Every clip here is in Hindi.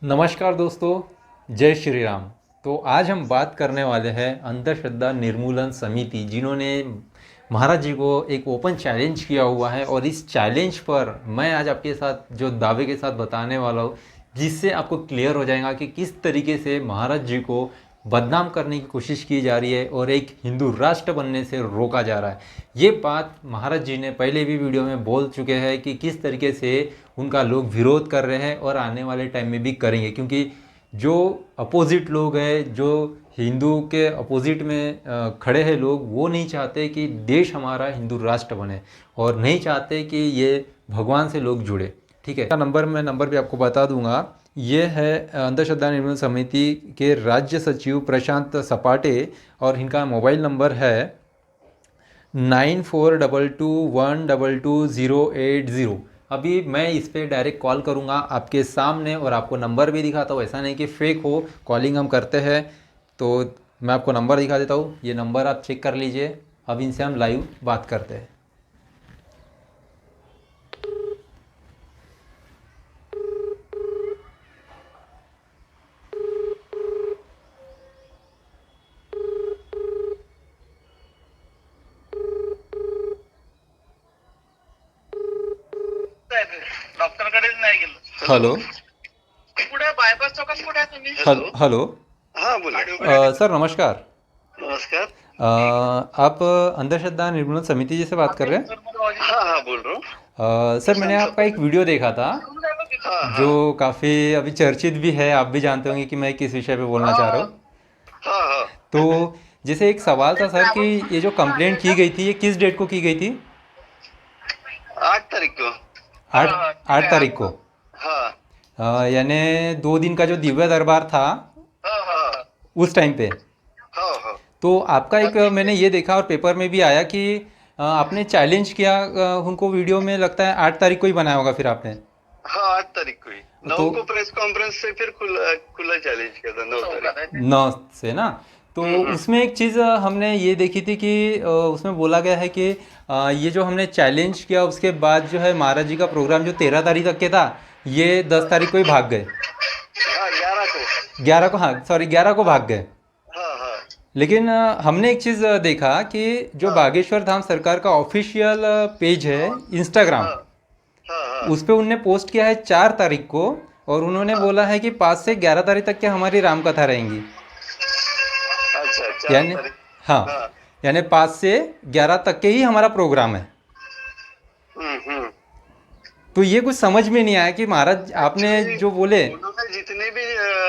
नमस्कार दोस्तों, जय श्री राम। तो आज हम बात करने वाले हैं अंधश्रद्धा निर्मूलन समिति, जिन्होंने महाराज जी को एक ओपन चैलेंज किया हुआ है। और इस चैलेंज पर मैं आज आपके साथ जो दावे के साथ बताने वाला हूँ, जिससे आपको क्लियर हो जाएगा कि किस तरीके से महाराज जी को बदनाम करने की कोशिश की जा रही है और एक हिंदू राष्ट्र बनने से रोका जा रहा है। ये बात महाराज जी ने पहले भी वीडियो में बोल चुके हैं कि किस तरीके से उनका लोग विरोध कर रहे हैं और आने वाले टाइम में भी करेंगे, क्योंकि जो अपोजिट लोग हैं, जो हिंदू के अपोजिट में खड़े हैं लोग, वो नहीं चाहते कि देश हमारा हिंदू राष्ट्र बने और नहीं चाहते कि ये भगवान से लोग जुड़े। ठीक है, मैं नंबर भी आपको बता दूंगा। ये है अंधश्रद्धा निर्मूलन समिति के राज्य सचिव प्रशांत सपाटे और इनका मोबाइल नंबर है 9422122080। अभी मैं इस पर डायरेक्ट कॉल करूंगा आपके सामने और आपको नंबर भी दिखाता हूँ। ऐसा नहीं कि फेक हो, कॉलिंग हम करते हैं। तो मैं आपको नंबर दिखा देता हूँ, ये नंबर आप चेक कर लीजिए। अब इनसे हम लाइव बात करते हैं। डॉक्टरकडेच नाही गेलो. हॅलो कुठे बायपास चौकात कुठे आहे तुम्ही? हॅलो हाँ बोला। सर नमस्कार। नमस्कार। आप अंधश्रद्धा निर्मूलन समिति से बात कर रहे हैं? हाँ हाँ बोल रहा हूँ। सर मैंने आपका एक वीडियो देखा था हाँ जो काफ़ी अभी चर्चित भी है। आप भी जानते होंगे कि मैं किस विषय पे बोलना चाह रहा हूँ। हाँ हाँ। तो जैसे एक सवाल था सर कि ये जो कंप्लेंट की गई थी, ये किस डेट को की गई थी? 8 तारीख को। 8 तारीख को। हाँ यानी 2 दिन का जो दिव्य दरबार था हाँ हाँ उस टाइम पे। हाँ हाँ। तो आपका एक मैंने ये देखा और पेपर में भी आया कि आपने चैलेंज किया उनको वीडियो में। लगता है 8 तारीख को ही बनाया होगा फिर आपने। हाँ 8 तारीख को ही 9 तो को प्रेस कॉन्फ्रेंस से फिर खुला चैलेंज किया था 9 तारीख। 9 से ना। तो उसमें एक चीज़ हमने ये देखी थी कि उसमें बोला गया है कि ये जो हमने चैलेंज किया उसके बाद जो है महाराज जी का प्रोग्राम जो 13 तारीख तक के था, ये 10 तारीख को ही भाग गए। हाँ 11 को। 11 को, हाँ सॉरी 11 को भाग गए। हाँ हाँ लेकिन हमने एक चीज़ देखा कि जो बागेश्वर धाम सरकार का ऑफिशियल पेज है इंस्टाग्राम, हाँ हाँ। उस पर उनने पोस्ट किया है 4 तारीख को और उन्होंने बोला है कि 5 से 11 तारीख तक की हमारी रामकथा रहेंगी। अच्छा 4 यानी तारीख। हाँ, हाँ। यानी 5 से 11 तक के ही हमारा प्रोग्राम है। हम्म। तो ये कुछ समझ में नहीं आया कि महाराज आपने जो बोले, उन्होंने जितने भी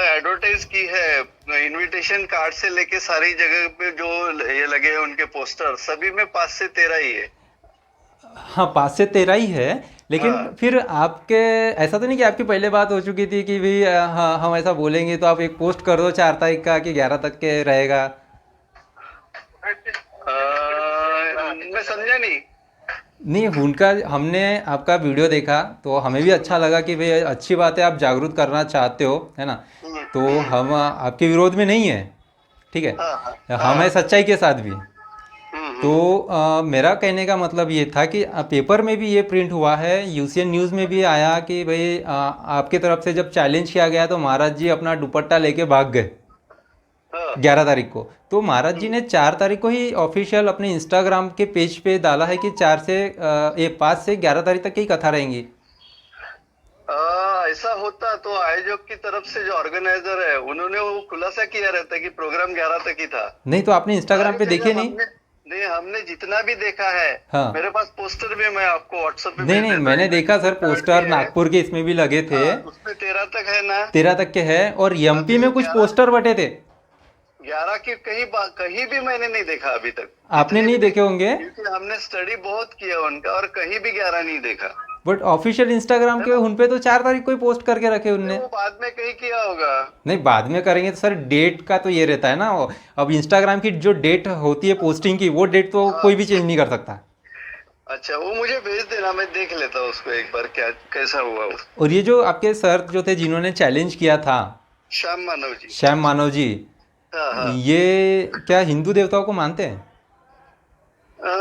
एडवर्टाइज की है, इनविटेशन कार्ड से लेके सारी जगह पे जो ये लगे हैं उनके पोस्टर, सभी में 5 से 13 ही है। हाँ 5 से 13 ही है। लेकिन हाँ। फिर आपके ऐसा तो नहीं कि आपकी पहले बात हो चुकी थी कि भाई हाँ हम ऐसा बोलेंगे तो आप एक पोस्ट कर दो 4 तारीख का कि 11 तक के रहेगा। मैं समझा नहीं। नहीं, उनका हमने आपका वीडियो देखा तो हमें भी अच्छा लगा कि भाई अच्छी बात है, आप जागरूक करना चाहते हो, है ना। तो हम आपके विरोध में नहीं है, ठीक है। हम है सच्चाई के साथ भी। तो मेरा कहने का मतलब ये था कि पेपर में भी ये प्रिंट हुआ है, यूसीएन न्यूज़ में भी आया कि भाई आपके तरफ से जब चैलेंज किया गया तो महाराज जी अपना दुपट्टा लेके भाग गए 11 तारीख को। तो महाराज जी ने 4 तारीख को ही ऑफिशियल अपने इंस्टाग्राम के पेज पे डाला है कि 5 से 11 तारीख तक की कथा रहेंगी। ऐसा होता तो आयोजक की तरफ से जो ऑर्गेनाइजर है उन्होंने वो खुलासा किया रहता कि प्रोग्राम 11 तक ही था। नहीं तो आपने इंस्टाग्राम पे देखे नहीं? नहीं हमने जितना भी देखा है। हाँ। मेरे पास पोस्टर भी, मैं आपको व्हाट्सएप पे नहीं मैंने देखा सर, पोस्टर नागपुर के इसमें भी लगे थे। उसमें 13 तक है ना। 13 तक के है और एमपी में कुछ पोस्टर बटे थे 11 की कहीं भी मैंने नहीं देखा अभी तक। आपने नहीं देखे होंगे क्योंकि हमने स्टडी बहुत किया उनका और कहीं भी 11 नहीं देखा। बट ऑफिशियल इंस्टाग्राम के उन पे तो 4 तारीख को ही पोस्ट करके रखे उनने। वो बाद में कहीं किया होगा। नहीं बाद में करेंगे तो सर डेट का तो ये रहता है ना। अब इंस्टाग्राम की जो डेट होती है पोस्टिंग की, वो डेट तो कोई भी चेंज नहीं कर सकता। अच्छा वो मुझे भेज देना, मैं देख लेता हूँ उसको एक बार क्या कैसा हुआ वो। और ये जो आपके सर जो थे जिन्होंने चैलेंज किया था, श्याम मानव जी। श्याम मानव जी, हाँ। ये क्या हिंदू देवताओं को मानते हैं?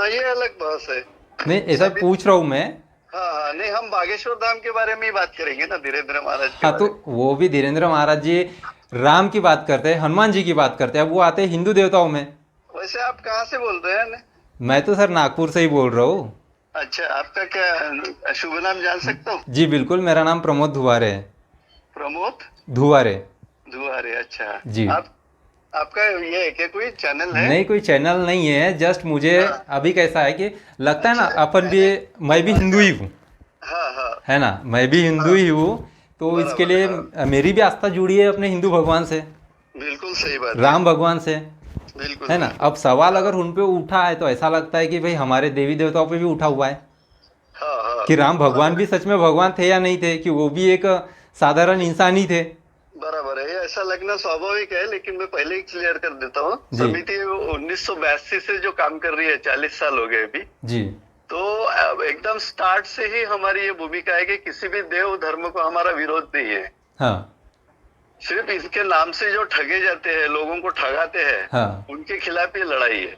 ये अलग बात है। नहीं ऐसा पूछ रहा हूँ मैं हाँ हाँ, नहीं हम बागेश्वर धाम के बारे में ही बात करेंगे ना, धीरेन्द्र महाराज के हाँ, बारे तो वो भी धीरेन्द्र महाराज जी राम की बात करते हैं, हनुमान जी की बात करते हैं, अब वो आते हैं हिंदू देवताओं में। में। वैसे आप कहाँ से बोल रहे हैं? मैं तो सर नागपुर से ही बोल रहा हूँ। अच्छा, आपका क्या शुभ नाम जान सकता हूँ? जी बिल्कुल, मेरा नाम प्रमोद धुवारे है। प्रमोद धुवारे। दुआरे, अच्छा। जी। आपका ये है क्या, कोई चैनल है? नहीं, कोई चैनल नहीं है, जस्ट मुझे हाँ। अभी कैसा है कि लगता है ना अच्छा, अपन भी, मैं भी हिंदू ही हूँ, हाँ हाँ, है ना, मैं भी हिंदू ही हूँ। तो इसके बराबर, लिए हाँ। मेरी भी आस्था जुड़ी है अपने हिंदू भगवान से, बिल्कुल सही बात है। राम भगवान से, बिल्कुल है ना। बिल्कुल। अब सवाल हाँ अगर उन पे उठा है तो ऐसा लगता है कि भाई हमारे देवी देवताओं पे भी उठा हुआ है हाँ हाँ, कि राम भगवान बराबर भी सच में भगवान थे या नहीं थे, कि वो भी एक साधारण इंसान ही थे। बराबर है, ये ऐसा लगना स्वाभाविक है, लेकिन मैं पहले ही क्लियर कर देता हूँ। जी। समिति 1982 से जो काम कर रही है, 40 साल हो गए अभी। जी। तो अब एकदम स्टार्ट से ही हमारी ये भूमिका है कि किसी भी देव धर्म को हमारा विरोध नहीं है। हाँ। सिर्फ इसके नाम से जो ठगे जाते हैं, लोगों को ठगाते हैं, हाँ। उनके खिलाफ ये लड़ाई है।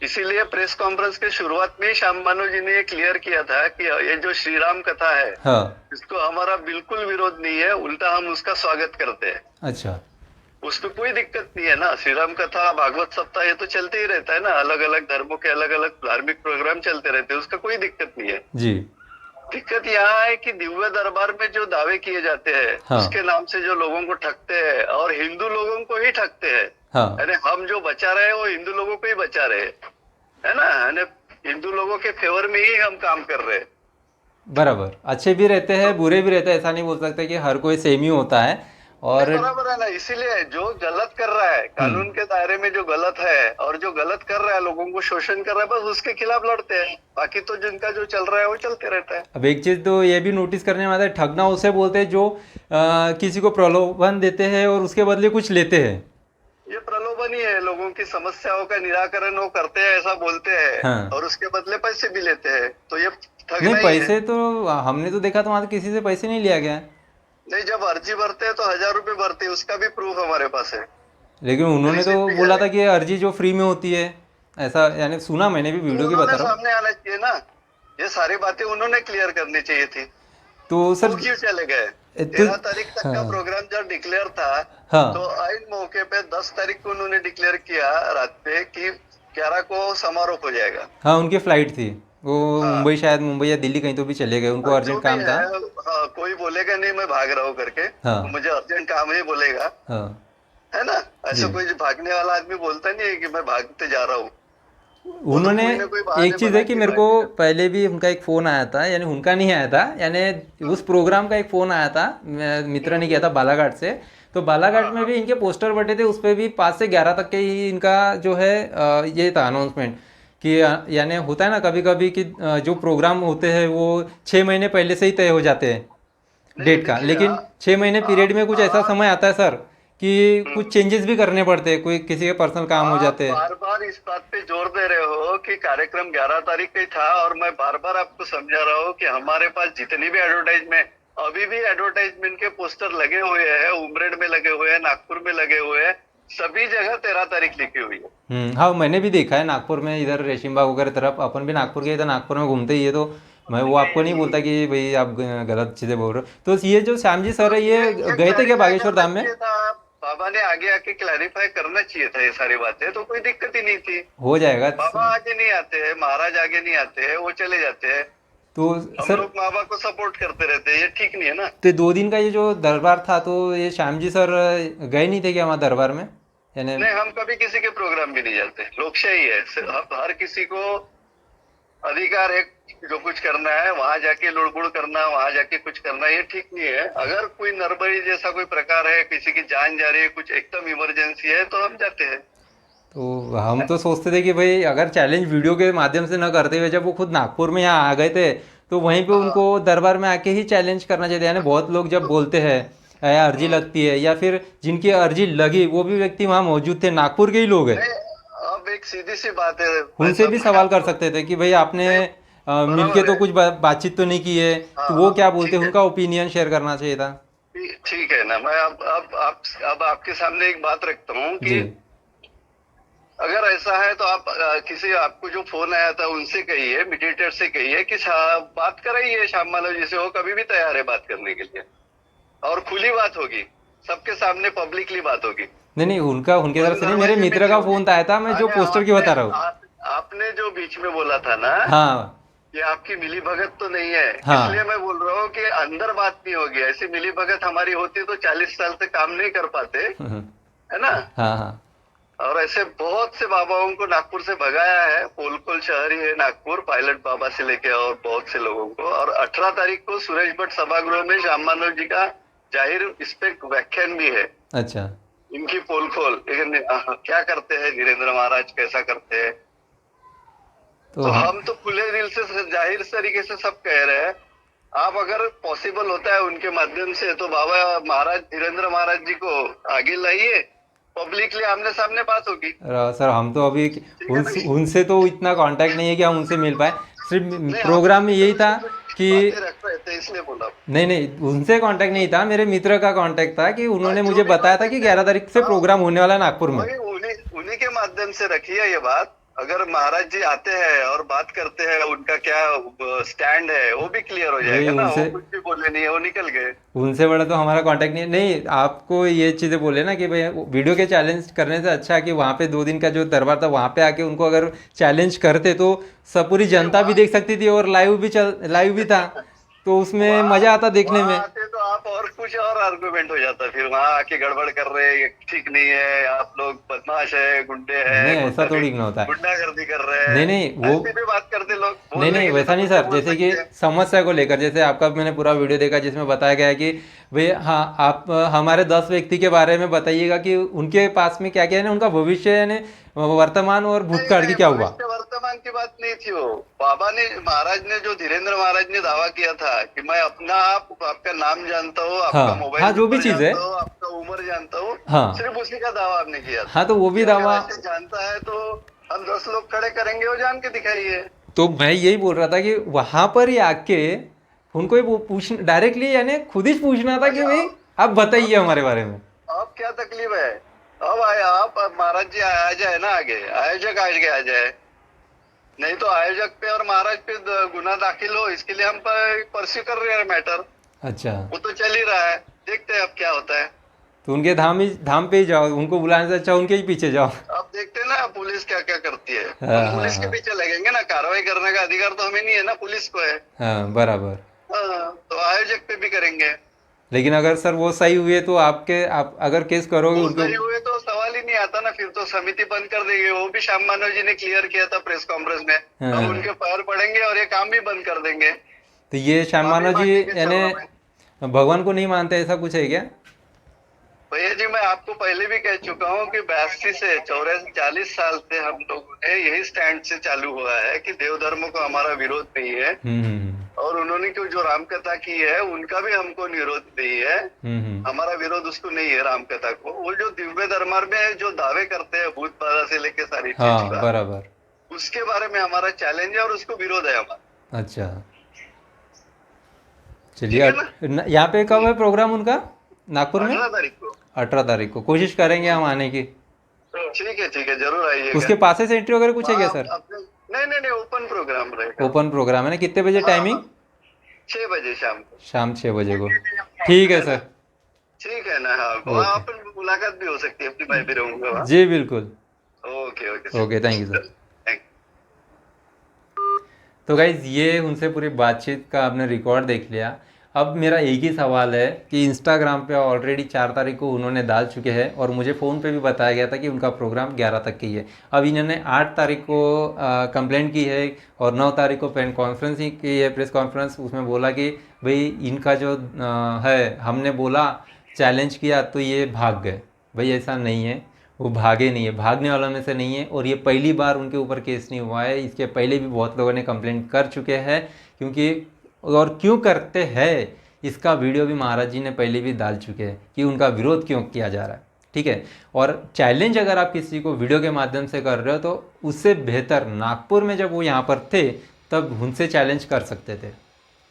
इसीलिए प्रेस कॉन्फ्रेंस के शुरुआत में ही श्याम मानव जी ने ये क्लियर किया था कि ये जो श्री राम कथा है, हाँ। इसको हमारा बिल्कुल विरोध नहीं है, उल्टा हम उसका स्वागत करते हैं। अच्छा। उसमें कोई दिक्कत नहीं है ना। श्री राम कथा, भागवत सप्ताह, ये तो चलते ही रहता है ना। अलग अलग धर्मों के अलग अलग धार्मिक प्रोग्राम चलते रहते हैं, उसका कोई दिक्कत नहीं है। जी। दिक्कत यहाँ है कि दिव्य दरबार में जो दावे किए जाते हैं, हाँ। उसके नाम से जो लोगों को ठगते हैं, और हिंदू लोगों को ही ठगते हैं। हाँ। यानी हम जो बचा रहे हैं वो हिंदू लोगों को ही बचा रहे हैं, है ना। यानी हिंदू लोगों के फेवर में ही हम काम कर रहे हैं। बराबर, अच्छे भी रहते हैं, बुरे भी रहते हैं, ऐसा नहीं बोल सकते कि हर कोई सेम ही होता है। और नहीं, बराबर है ना। इसीलिए जो गलत कर रहा है, कानून के दायरे में जो गलत है, और जो गलत कर रहा है, लोगों को शोषण कर रहा है, बस उसके खिलाफ लड़ते हैं। बाकी तो जिनका जो चल रहा है वो चलते रहता है। अब एक चीज़ तो ये भी नोटिस करने वाला है, ठगना उसे बोलते हैं जो किसी को प्रलोभन देते हैं और उसके बदले कुछ लेते हैं। ये प्रलोभन ही है, लोगों की समस्याओं का निराकरण वो करते हैं, ऐसा बोलते हैं। हाँ। और उसके बदले पैसे भी लेते हैं, तो ये ठगना नहीं, ही है। पैसे तो हमने तो देखा तो वहाँ तो किसी से पैसे नहीं लिया गया है। नहीं, जब अर्जी भरते हैं तो 1000 रुपए भरते हैं, उसका भी प्रूफ हमारे पास है। लेकिन उन्होंने तो रिसीप्ट भी बोला है। था कि ये अर्जी जो फ्री में होती है, ऐसा यानी सुना, मैंने भी वीडियो की उन्होंने बता रहा हूँ। सामने आना चाहिए ना। ये सारी बातें उन्होंने क्लियर करनी चाहिए थी। तो वो सर क्यों चले गए? तो 13 तारीख तक का हाँ। प्रोग्राम जब डिक्लेयर था, हाँ। तो आइन मौके पे 10 तारीख को उन्होंने डिक्लेयर किया रात पे कि 11 को समारोह हो जाएगा। हाँ, उनकी फ्लाइट थी, वो हाँ। मुंबई, शायद मुंबई या दिल्ली कहीं तो भी चले गए, उनको जो अर्जेंट भी काम था। है, हाँ, कोई बोलेगा नहीं मैं भाग रहा हूँ करके। हाँ। मुझे अर्जेंट काम है बोलेगा, हाँ। है ना। ऐसा जी। कोई भागने वाला आदमी बोलता नहीं है कि मैं भागते जा रहा हूँ। उन्होंने कोई ना कोई बहाने एक चीज़ बना है कि के मेरे को भागेगा। पहले भी उनका एक फ़ोन आया था, यानी उनका नहीं आया था, यानी उस प्रोग्राम का एक फ़ोन आया था, मित्र ने किया था बालाघाट से। तो बालाघाट में भी इनके पोस्टर बटे थे, उस पर भी 5 से 11 तक के ही इनका जो है ये था अनाउंसमेंट कि यानी होता है ना कभी कभी कि जो प्रोग्राम होते हैं वो 6 महीने पहले से ही तय हो जाते हैं डेट का, देखिए, लेकिन 6 महीने पीरियड में कुछ ऐसा समय आता है सर कि कुछ चेंजेस भी करने पड़ते हैं, कोई किसी के पर्सनल काम हो जाते हैं। बार बार इस बात पे जोर दे रहे हो कि कार्यक्रम 11 तारीख का ही था, और मैं बार बार आपको समझा रहा हूँ कि हमारे पास जितनी भी एडवर्टाइजमेंट, अभी भी एडवर्टाइजमेंट के पोस्टर लगे हुए हैं, उमरेड में लगे हुए हैं, नागपुर में लगे हुए हैं, सभी जगह 13 तारीख लिखी हुई है। हाँ, मैंने भी देखा है नागपुर में, इधर रेशीम बाग वगैरह तरफ, अपन भी नागपुर गए तो नागपुर में घूमते ही है, तो मैं वो आपको नहीं बोलता कि भाई आप गलत चीज़ें बोल रहे हो। तो ये जो श्याम जी सर है, ये गए थे क्या बागेश्वर धाम में? बाबा ने आगे आके क्लैरिफाई करना चाहिए था ये सारी बातें, तो कोई दिक्कत ही नहीं थी। हो जाएगा बाबा आगे नहीं आते हैं, महाराज आगे नहीं आते हैं, वो चले जाते हैं। तो हम सर, लोग बाबा को सपोर्ट करते रहते हैं, ये ठीक नहीं है ना। तो 2 दिन का ये जो दरबार था, तो ये श्याम जी सर गए नहीं थे क्या वहाँ दरबार में? यानी नहीं, हम कभी किसी के प्रोग्राम भी नहीं जाते। लोकशाही है, हर किसी को अधिकार है जो कुछ करना है, वहां जाके लुड़बुड़ करना, वहां जाके कुछ करना, ये ठीक नहीं है। अगर कोई नरबली जैसा कोई प्रकार है, किसी की जान जा रही है, कुछ एकदम इमरजेंसी है, तो हम जाते हैं। तो हम तो सोचते थे कि भाई अगर चैलेंज वीडियो के माध्यम से न करते हुए जब वो खुद नागपुर में यहाँ आ गए थे, तो वहीं पे उनको दरबार में आके ही चैलेंज करना चाहिए। यानी बहुत लोग जब बोलते हैं अर्जी लगती है, या फिर जिनकी अर्जी लगी वो भी व्यक्ति वहाँ मौजूद थे, नागपुर के ही लोग हैं, अब एक सीधी सी बात है, उनसे भी सवाल कर सकते थे कि भाई आपने मिलके तो कुछ बातचीत तो नहीं की है, तो वो क्या बोलते हैं, उनका ओपिनियन शेयर करना चाहिए था। ठीक है ना। मैं अब आपके सामने एक बात रखता हूँ कि जी। अगर ऐसा है तो आप किसी आपको जो फोन आया था उनसे कहिए, मीडिएटर से कहिए कि बात कराइए, श्याम माधव जी से, वो कभी भी तैयार है बात करने के लिए, और खुली बात होगी, सबके सामने पब्लिकली बात होगी। नहीं नहीं, उनका उनके तरफ से नहीं, मेरे दरवाजे में मित्र नहीं का होगी। फोन आया था, मैं जो अरे पोस्टर की बता रहा हूँ। आपने जो बीच में बोला था ना, हाँ ये आपकी मिली भगत तो नहीं है, हाँ। इसलिए मैं बोल रहा हूँ कि अंदर बात नहीं होगी। ऐसी मिली भगत हमारी होती तो 40 साल तक काम नहीं कर पाते, है ना। हाँ हाँ। और ऐसे बहुत से बाबाओं को नागपुर से भगाया है, पोलकोल शहर ही है नागपुर, पायलट बाबा से लेके और बहुत से लोगों को। और 18 तारीख को सुरेश भट्ट सभागृह में श्याम माधव जी का जाहिर इस पे व्याख्यान भी है। अच्छा। इनकी पोलखोल, लेकिन क्या करते हैं वीरेंद्र महाराज, कैसा करते हैं। तो तो हम तो खुले दिल से जाहिर तरीके से सब कह रहे हैं, आप अगर पॉसिबल होता है उनके माध्यम से तो बाबा महाराज धीरेन्द्र महाराज जी को आगे लाइए, पब्लिकली आमने सामने बात होगी। सर हम तो अभी उनसे तो इतना कांटेक्ट नहीं है कि हम उनसे मिल पाए। सिर्फ प्रोग्राम में यही था कि रख रहे थे इसलिए बोला। नहीं, उनसे कांटेक्ट नहीं था, मेरे मित्र का कांटेक्ट था कि उन्होंने जो मुझे भी बताया था कि 11 तारीख से हाँ, प्रोग्राम होने वाला है नागपुर में। उन्हीं के माध्यम से रखिए ये बात। अगर महाराज जी आते हैं और बात करते हैं, उनका क्या स्टैंड है वो भी क्लियर हो जाएगा ना। वो कुछ भी बोले नहीं है, वो निकल गए। उनसे बड़ा तो हमारा कांटेक्ट नहीं। आपको ये चीज़ें बोले ना कि भाई वीडियो के चैलेंज करने से अच्छा कि वहाँ पे 2 दिन का जो दरबार था वहाँ पे आके उनको अगर चैलेंज करते तो सब पूरी जनता भी देख सकती थी, और लाइव भी था, तो उसमें मजा आता देखने में। आते तो आप और कुछ और आर्गुमेंट हो जाता, फिर वहाँ आके गड़बड़ कर रहे हैं, ये ठीक नहीं है, आप लोग बदमाश है, गुंडे हैं। नहीं, ऐसा थोड़ी ना होता है। गुंडागर्दी कर रहे हैं। नहीं वो ऐसे भी बात करते लोग। नहीं वैसा नहीं सर। जैसे कि समस्या को लेकर, जैसे आपका मैंने पूरा वीडियो देखा जिसमें बताया गया है कि भाई हाँ आप हमारे 10 व्यक्ति के बारे में बताइएगा कि उनके पास में क्या क्या है ना, उनका भविष्य यानी वर्तमान और भूतकाल की क्या हुआ। वर्तमान की बात नहीं थी वो। बाबा ने, महाराज ने, जो धीरेन्द्र महाराज ने दावा किया था कि मैं अपना आपका नाम जानता हूँ, आपका मोबाइल हाँ, जो भी चीज है, आपका उम्र जानता हूँ, हाँ, सिर्फ उसी का दावा आपने किया था। हाँ, तो वो भी दावा जानता है तो हम 10 लोग खड़े करेंगे, वो जान के दिखाइए। तो मैं यही बोल रहा था कि वहां पर ही आके उनको ही पूछ डायरेक्टली, यानी खुद ही पूछना था कि भाई आप बताइए हमारे बारे में। अब क्या तकलीफ है? अब आप महाराज जी आ जाए ना, आगे आयोजक आगे आ जाए, नहीं तो आयोजक पे और महाराज पे गुना दाखिल हो, इसके लिए हम परस्यू कर रहे हैं मैटर। अच्छा, वो तो चल ही रहा है, देखते हैं अब क्या होता है। तो उनके धाम पे ही जाओ, उनको बुलाने से अच्छा उनके ही पीछे जाओ। अब देखते हैं ना पुलिस क्या क्या करती है। हाँ, पुलिस के पीछे लगेंगे ना, कार्रवाई करने का अधिकार तो हमें नहीं है ना, पुलिस को है। हाँ बराबर। तो आयोजक पे भी करेंगे। लेकिन अगर सर वो सही हुए तो आप अगर केस करोगे उनको, सही हुए तो सवाल ही नहीं आता ना, फिर तो समिति बंद कर देंगे। वो भी श्याम माधव जी ने क्लियर किया था प्रेस कॉन्फ्रेंस में। हम उनके पैर पड़ेंगे और ये काम भी बंद कर देंगे। तो ये श्याम माधव जी यानी भगवान को नहीं मानते, ऐसा कुछ है क्या? भैया जी, मैं आपको पहले भी कह चुका हूँ कि 82 से 40 साल से हम लोगों ने यही स्टैंड से चालू हुआ है कि देव धर्म को हमारा विरोध नहीं है। और उन्होंने जो राम कथा की है उनका भी हमको विरोध नहीं है। हमारा विरोध उसको नहीं है, राम कथा को। वो जो दिव्य दरबार में जो दावे करते हैं भूत बाधा से लेके सारी चीज का, बराबर, उसके बारे में हमारा चैलेंज है और उसको विरोध है हमारा। अच्छा चलिए। यहाँ पे कब है प्रोग्राम उनका नागपुर में? 18 तारीख को। 18 तारीख को कोशिश करेंगे हम आने की। ठीक है, जरूर आइएगा। उसके पास से एंट्री वगैरह कुछ है क्या सर? नहीं, ओपन प्रोग्राम रहेगा। ओपन प्रोग्राम है ना? कितने बजे टाइमिंग? 6 बजे शाम को। शाम 6 बजे को। ठीक है सर, ठीक है ना। हाँ, वहाँ पर मुलाकात भी हो सकती है अपनी, मैं भी रहूंगा। जी बिल्कुल। Okay, thank you sir. तो गाइज ये उनसे पूरी बातचीत का आपने रिकॉर्ड देख लिया। अब मेरा एक ही सवाल है कि इंस्टाग्राम पे ऑलरेडी 4 तारीख को उन्होंने डाल चुके हैं और मुझे फ़ोन पे भी बताया गया था कि उनका प्रोग्राम 11 तक की है। अब इन्होंने 8 तारीख को कंप्लेंट की है और 9 तारीख को कॉन्फ्रेंस ही की है, प्रेस कॉन्फ्रेंस। उसमें बोला कि भाई इनका जो है, हमने बोला चैलेंज किया तो ये भाग गए। भाई ऐसा नहीं है, वो भागे नहीं है, भागने वालों में से नहीं है। और ये पहली बार उनके ऊपर केस नहीं हुआ है, इसके पहले भी बहुत लोगों ने कंप्लेंट कर चुके हैं। और क्यों करते हैं इसका वीडियो भी महाराज जी ने पहले भी डाल चुके हैं कि उनका विरोध क्यों किया जा रहा है। ठीक है, और चैलेंज अगर आप किसी को वीडियो के माध्यम से कर रहे हो तो उससे बेहतर नागपुर में जब वो यहाँ पर थे तब उनसे चैलेंज कर सकते थे,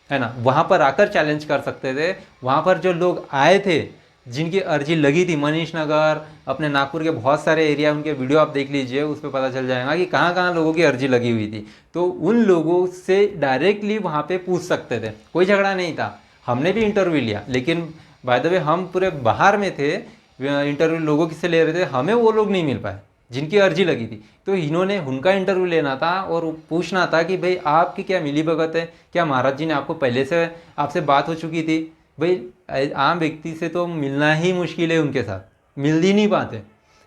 है ना? वहाँ पर आकर चैलेंज कर सकते थे। वहाँ पर जो लोग आए थे जिनकी अर्जी लगी थी, मनीष नगर, अपने नागपुर के बहुत सारे एरिया, उनके वीडियो आप देख लीजिए, उस पर पता चल जाएगा कि कहाँ कहाँ लोगों की अर्जी लगी हुई थी। तो उन लोगों से डायरेक्टली वहाँ पे पूछ सकते थे, कोई झगड़ा नहीं था। हमने भी इंटरव्यू लिया, लेकिन बाय द वे हम पूरे बाहर में थे, इंटरव्यू लोगों किससे ले रहे थे, हमें वो लोग नहीं मिल पाए जिनकी अर्जी लगी थी। तो इन्होंने उनका इंटरव्यू लेना था और पूछना था कि भाई आपकी क्या मिलीभगत है, क्या महाराज जी ने आपको पहले से आपसे बात हो चुकी थी। भाई आम व्यक्ति से तो मिलना ही मुश्किल है, उनके साथ मिल ही नहीं पाते,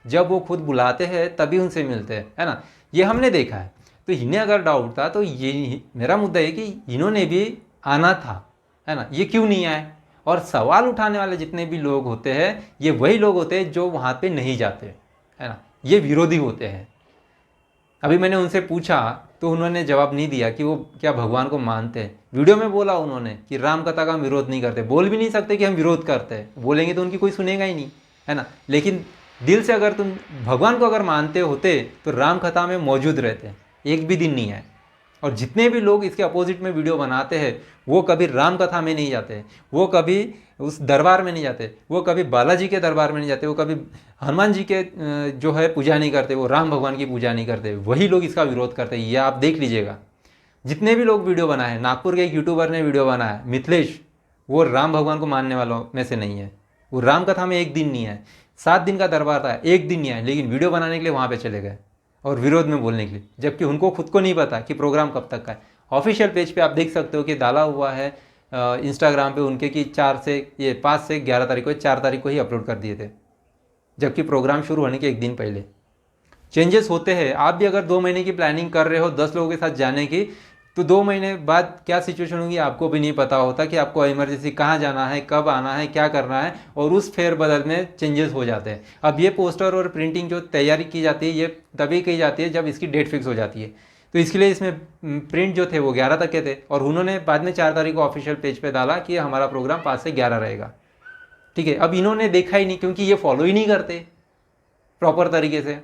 जब वो खुद बुलाते हैं तभी उनसे मिलते हैं, है ना। ये हमने देखा है। तो इन्हें अगर डाउट था तो ये मेरा मुद्दा है कि इन्होंने भी आना था, है ना, ये क्यों नहीं आए। और सवाल उठाने वाले जितने भी लोग होते हैं ये वही लोग होते हैं जो वहाँ पे नहीं जाते, है ना, ये विरोधी होते हैं। अभी मैंने उनसे पूछा तो उन्होंने जवाब नहीं दिया कि वो क्या भगवान को मानते हैं। वीडियो में बोला उन्होंने कि राम कथा का हम विरोध नहीं करते, बोल भी नहीं सकते कि हम विरोध करते हैं, बोलेंगे तो उनकी कोई सुनेगा ही नहीं, है ना। लेकिन दिल से अगर तुम भगवान को अगर मानते होते तो राम कथा में मौजूद रहते, एक भी दिन नहीं है। और जितने भी लोग इसके अपोजिट में वीडियो बनाते हैं वो कभी राम कथा में नहीं जाते, वो कभी उस दरबार में नहीं जाते, वो कभी बालाजी के दरबार में नहीं जाते, वो कभी हनुमान जी के जो है पूजा नहीं करते, वो राम भगवान की पूजा नहीं करते, वही लोग इसका विरोध करते हैं। ये आप देख लीजिएगा, जितने भी लोग वीडियो बनाए, नागपुर के एक यूट्यूबर ने वीडियो बनाया मिथिलेश, वो राम भगवान को मानने वालों में से नहीं है। वो राम कथा में एक दिन नहीं है, 7 दिन का दरबार था, एक दिन नहीं है, लेकिन वीडियो बनाने के लिए वहाँ पे चले गए और विरोध में बोलने के लिए, जबकि उनको खुद को नहीं पता कि प्रोग्राम कब तक का है। ऑफिशियल पेज पे आप देख सकते हो कि डाला हुआ है इंस्टाग्राम पे उनके कि 5 से 11 तारीख को, 4 तारीख को ही अपलोड कर दिए थे, जबकि प्रोग्राम शुरू होने के एक दिन पहले। चेंजेस होते हैं। आप भी अगर 2 महीने की प्लानिंग कर रहे हो 10 लोगों के साथ जाने की, तो 2 महीने बाद क्या सिचुएशन होगी आपको भी नहीं पता होता कि आपको इमरजेंसी कहाँ जाना है, कब आना है, क्या करना है, और उस फेरबदल में चेंजेस हो जाते हैं। अब ये पोस्टर और प्रिंटिंग जो तैयारी की जाती है ये तभी की जाती है जब इसकी डेट फिक्स हो जाती है। तो इसके लिए इसमें प्रिंट जो थे वो 11 तक के थे, और उन्होंने बाद में 4 तारीख को ऑफिशियल पेज पे डाला कि हमारा प्रोग्राम 5 से 11 रहेगा। ठीक है, अब इन्होंने देखा ही नहीं, क्योंकि ये फॉलो ही नहीं करते प्रॉपर तरीके से।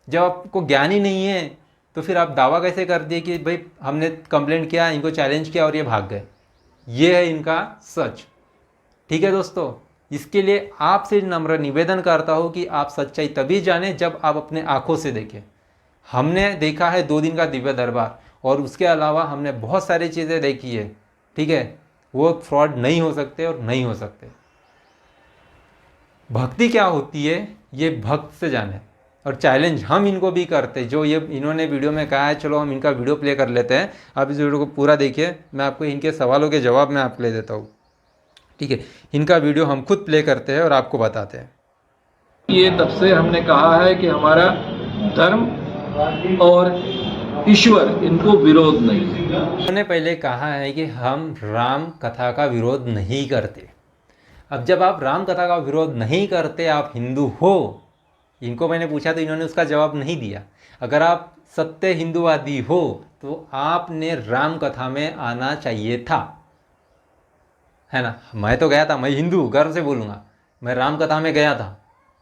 जब आपको ज्ञान ही नहीं है तो फिर आप दावा कैसे कर दिए कि भाई हमने कंप्लेंट किया, इनको चैलेंज किया और ये भाग गए। ये है इनका सच। ठीक है दोस्तों, इसके लिए आपसे नम्र निवेदन करता हूँ कि आप सच्चाई तभी जानें जब आप अपने आंखों से देखें। हमने देखा है 2 दिन का दिव्य दरबार, और उसके अलावा हमने बहुत सारी चीज़ें देखी है। ठीक है, वो फ्रॉड नहीं हो सकते और नहीं हो सकते। भक्ति क्या होती है ये भक्त से जाने, और चैलेंज हम इनको भी करते, जो ये इन्होंने वीडियो में कहा है। चलो हम इनका वीडियो प्ले कर लेते हैं, आप इस वीडियो को पूरा देखिए, मैं आपको इनके सवालों के जवाब मैं आपको ले देता हूँ। ठीक है, इनका वीडियो हम खुद प्ले करते हैं और आपको बताते हैं। ये तब से हमने कहा है कि हमारा धर्म और ईश्वर इनको विरोध नहीं है। उन्होंने पहले कहा है कि हम राम कथा का विरोध नहीं करते। अब जब आप राम कथा का विरोध नहीं करते, आप हिंदू हो, इनको मैंने पूछा तो इन्होंने उसका जवाब नहीं दिया। अगर आप सत्य हिंदूवादी हो तो आपने राम कथा में आना चाहिए था, है ना। मैं तो गया था, मैं हिंदू गर्व से बोलूँगा, मैं राम कथा में गया था,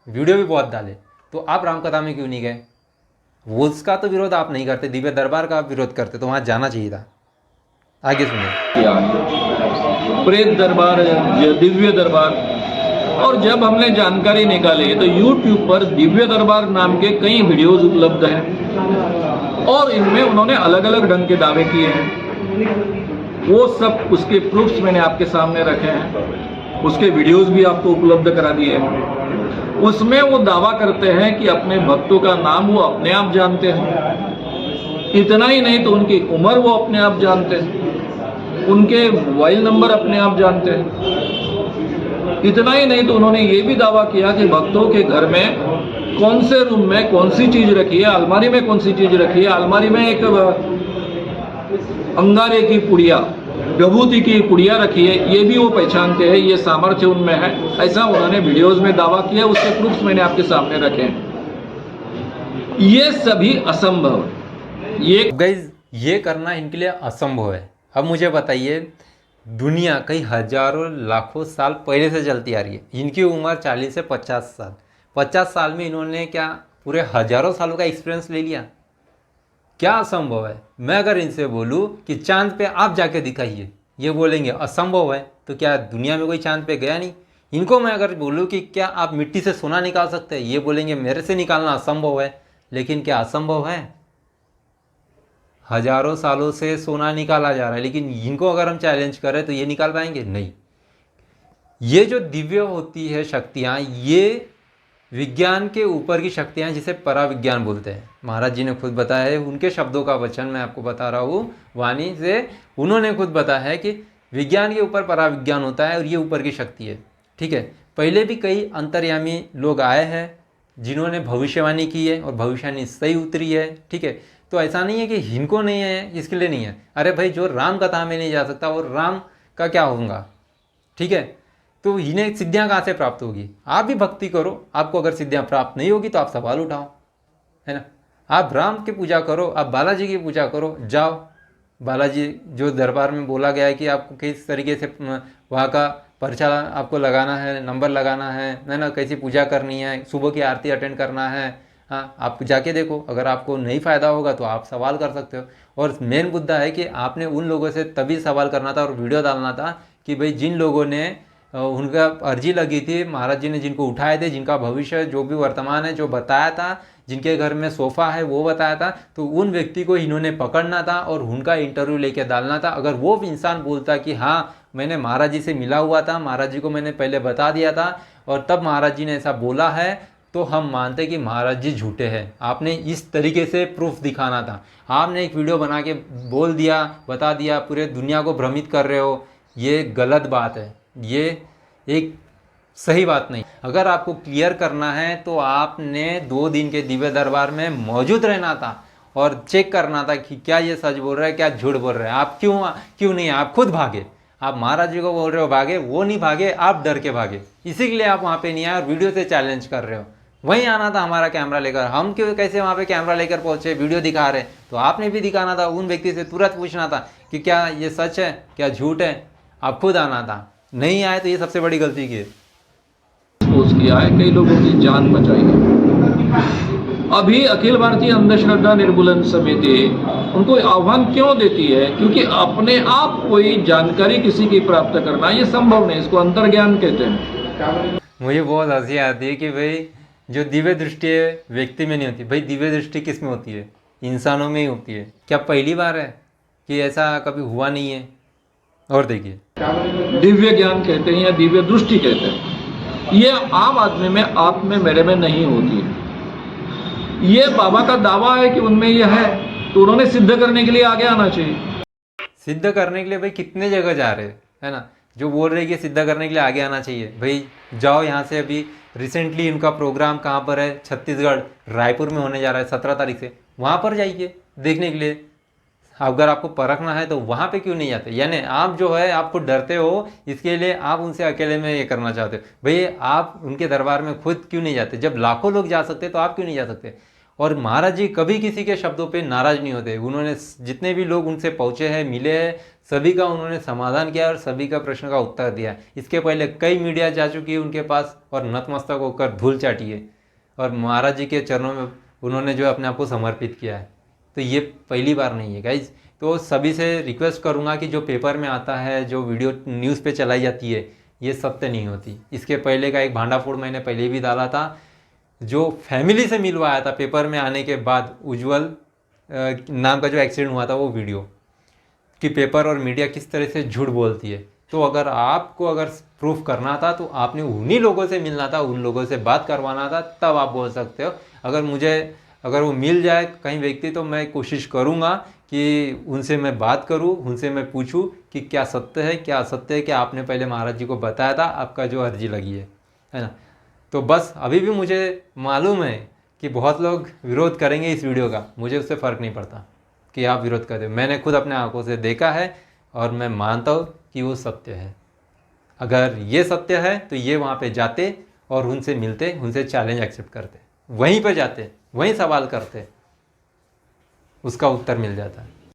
वीडियो भी बहुत डाले। तो आप राम कथा में क्यों नहीं गए? वो उसका तो विरोध आप नहीं करते, दिव्य दरबार का आप विरोध करते, तो वहाँ जाना चाहिए था। आगे सुनिए। प्रेत दरबार या दिव्य दरबार, और जब हमने जानकारी निकाली तो YouTube पर दिव्य दरबार नाम के कई वीडियोस उपलब्ध हैं, और इनमें उन्होंने अलग अलग ढंग के दावे किए हैं। वो सब उसके प्रूफ्स मैंने आपके सामने रखे हैं, उसके वीडियोस भी आपको उपलब्ध करा दिए हैं। उसमें वो दावा करते हैं कि अपने भक्तों का नाम वो अपने आप जानते हैं। इतना ही नहीं तो उनकी उम्र वो अपने आप जानते हैं, उनके मोबाइल नंबर अपने आप जानते हैं। इतना ही नहीं तो उन्होंने ये भी दावा किया कि भक्तों के घर में कौन से रूम में कौन सी चीज रखी है, अलमारी में कौन सी चीज रखी है। अलमारी में एक अंगारे की पुड़िया, विभूति की पुड़िया रखी है, ये भी वो पहचानते हैं, ये सामर्थ्य उनमें है। ऐसा उन्होंने वीडियोस में दावा किया, उसके प्रूफ्स मैंने आपके सामने रखे हैं। ये सभी असंभव है। ये गाइस, ये करना इनके लिए असंभव है। अब मुझे बताइए, दुनिया कई हजारों लाखों साल पहले से चलती आ रही है। इनकी उम्र 40 से 50 साल, 50 साल में इन्होंने क्या पूरे हजारों सालों का एक्सपीरियंस ले लिया? क्या असंभव है? मैं अगर इनसे बोलूं कि चांद पे आप जाके दिखाइए, ये बोलेंगे असंभव है। तो क्या दुनिया में कोई चांद पे गया नहीं? इनको मैं अगर बोलूँ कि क्या आप मिट्टी से सोना निकाल सकते हैं, ये बोलेंगे मेरे से निकालना असंभव है। लेकिन क्या असंभव है? हजारों सालों से सोना निकाला जा रहा है, लेकिन इनको अगर हम चैलेंज करें तो ये निकाल पाएंगे? नहीं। ये जो दिव्य होती है शक्तियाँ, ये विज्ञान के ऊपर की शक्तियाँ जिसे पराविज्ञान बोलते हैं। महाराज जी ने खुद बताया है, उनके शब्दों का वचन मैं आपको बता रहा हूँ वाणी से। उन्होंने खुद बताया है कि विज्ञान के ऊपर पराविज्ञान होता है और ये ऊपर की शक्ति है। ठीक है, पहले भी कई अंतर्यामी लोग आए हैं जिन्होंने भविष्यवाणी की है और भविष्यवाणी सही उतरी है। ठीक है, तो ऐसा नहीं है कि इनको नहीं है इसके लिए नहीं है। अरे भाई, जो राम कथा में नहीं जा सकता वो राम का क्या होगा? ठीक है, तो इन्हें सिद्धियाँ कहाँ से प्राप्त होगी? आप भी भक्ति करो, आपको अगर सिद्धियाँ प्राप्त नहीं होगी तो आप सवाल उठाओ, है ना। आप राम की पूजा करो, आप बालाजी की पूजा करो, जाओ बालाजी जो दरबार में बोला गया है कि आपको किस तरीके से वहाँ का पर्चा आपको लगाना है, नंबर लगाना है ना, कैसी पूजा करनी है, सुबह की आरती अटेंड करना है। हाँ, आप जाके देखो, अगर आपको नहीं फ़ायदा होगा तो आप सवाल कर सकते हो। और मेन मुद्दा है कि आपने उन लोगों से तभी सवाल करना था और वीडियो डालना था कि भाई जिन लोगों ने उनका अर्जी लगी थी, महाराज जी ने जिनको उठाए थे, जिनका भविष्य जो भी वर्तमान है जो बताया था, जिनके घर में सोफ़ा है वो बताया था, तो उन व्यक्ति को इन्होंने पकड़ना था और उनका इंटरव्यू लेके डालना था। अगर वो इंसान बोलता कि हाँ मैंने महाराज जी से मिला हुआ था, महाराज जी को मैंने पहले बता दिया था और तब महाराज जी ने ऐसा बोला है, तो हम मानते कि महाराज जी झूठे हैं। आपने इस तरीके से प्रूफ दिखाना था। आपने एक वीडियो बना के बोल दिया, बता दिया, पूरे दुनिया को भ्रमित कर रहे हो, ये गलत बात है, ये एक सही बात नहीं। अगर आपको क्लियर करना है तो आपने 2 दिन के दिव्य दरबार में मौजूद रहना था और चेक करना था कि क्या ये सच बोल रहा है, क्या झूठ बोल रहा है। आप क्यों नहीं, आप खुद भागे। आप महाराज जी को बोल रहे हो भागे, वो नहीं भागे, आप डर के भागे। इसी के लिए आप वहाँ पे नहीं आए और वीडियो से चैलेंज कर रहे हो। वहीं आना था हमारा कैमरा लेकर, हम क्यों कैसे वहाँ पे कैमरा लेकर पहुँचे, वीडियो दिखा रहे, तो आपने भी दिखाना था। उन व्यक्ति से तुरंत पूछना था कि क्या ये सच है, क्या झूठ है, आप खुद आना था। नहीं आए तो ये सबसे बड़ी गलती की है। किया है, कई लोगों की जान बचाई है। अभी अखिल भारतीय अंधश्रद्धा निर्मूलन समिति उनको आह्वान क्यों देती है? क्योंकि अपने आप कोई जानकारी किसी की प्राप्त करना ये संभव नहीं, इसको अंतर्ज्ञान कहते हैं। मुझे बहुत हंसी आती है कि भाई जो दिव्य दृष्टि है व्यक्ति में नहीं होती। भाई दिव्य दृष्टि किस में होती है? इंसानों में ही होती है। क्या पहली बार है कि ऐसा कभी हुआ नहीं है? और देखिए, दिव्य ज्ञान कहते हैं या दिव्य दृष्टि कहते हैं, ये आम आदमी में, आप में, मेरे में नहीं होती है। ये बाबा का दावा है कि उनमें ये है, तो उन्होंने सिद्ध करने के लिए आगे आना चाहिए। सिद्ध करने के लिए भाई कितने जगह जा रहे हैं, है ना, जो बोल रहे हैं कि सिद्ध करने के लिए आगे आना चाहिए। भाई जाओ यहाँ से। अभी रिसेंटली इनका प्रोग्राम कहाँ पर है? छत्तीसगढ़, रायपुर में होने जा रहा है 17 तारीख से। वहाँ पर जाइए देखने के लिए। अगर आपको परखना है तो वहाँ पे क्यों नहीं जाते? यानी आप जो है आपको डरते हो, इसके लिए आप उनसे अकेले में ये करना चाहते हो। भाई आप उनके दरबार में खुद क्यों नहीं जाते? जब लाखों लोग जा सकते तो आप क्यों नहीं जा सकते? और महाराज जी कभी किसी के शब्दों पे नाराज़ नहीं होते। उन्होंने जितने भी लोग उनसे पहुँचे हैं, मिले हैं, सभी का उन्होंने समाधान किया और सभी का प्रश्न का उत्तर दिया। इसके पहले कई मीडिया जा चुकी है उनके पास और नतमस्तक होकर धूल चाटी है और महाराज जी के चरणों में उन्होंने जो अपने आप को समर्पित किया है। तो ये पहली बार नहीं है गाइज। तो सभी से रिक्वेस्ट करूँगा कि जो पेपर में आता है, जो वीडियो न्यूज़ पे चलाई जाती है, ये सत्य नहीं होती। इसके पहले का एक भांडाफोड़ मैंने पहले भी डाला था, जो फैमिली से मिलवाया था पेपर में आने के बाद, उज्जवल नाम का जो एक्सीडेंट हुआ था वो वीडियो, कि पेपर और मीडिया किस तरह से झूठ बोलती है। तो अगर आपको अगर प्रूफ करना था तो आपने उन्हीं लोगों से मिलना था, उन लोगों से बात करवाना था, तब आप बोल सकते हो। अगर वो मिल जाए कहीं व्यक्ति तो मैं कोशिश करूँगा कि उनसे मैं बात करूँ, उनसे मैं पूछूँ कि क्या सत्य है, क्या असत्य है, क्या आपने पहले महाराज जी को बताया था, आपका जो अर्जी लगी है ना। तो बस अभी भी मुझे मालूम है कि बहुत लोग विरोध करेंगे इस वीडियो का, मुझे उससे फ़र्क नहीं पड़ता कि आप विरोध करते हो। मैंने खुद अपने आंखों से देखा है और मैं मानता हूँ कि वो सत्य है। अगर ये सत्य है तो ये वहाँ पे जाते और उनसे मिलते, उनसे चैलेंज एक्सेप्ट करते, वहीं पे जाते, वहीं सवाल करते, उसका उत्तर मिल जाता है।